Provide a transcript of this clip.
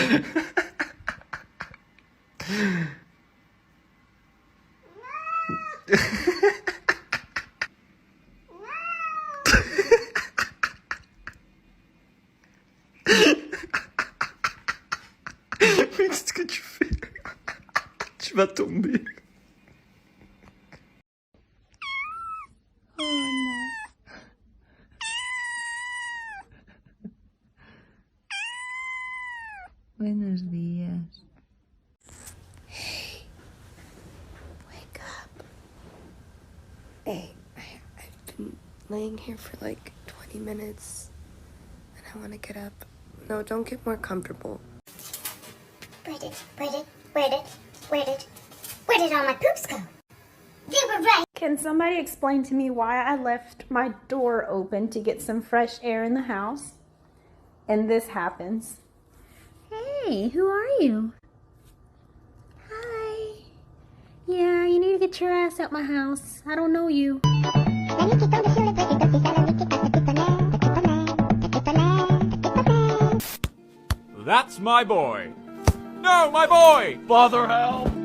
Mais qu'est-ce que tu fais? Tu vas tomber. Oh no. Buenos días. Hey, wake up. Hey, I've been laying here for like 20 minutes and I want to get up. No, don't get more comfortable. Where did all my poops go? They were right. Can somebody explain to me why I left my door open to get some fresh air in the house and this happens? Hey, who are you? Hi. Yeah, you need to get your ass out my house. I don't know you. That's my boy. No, my boy! Father, help!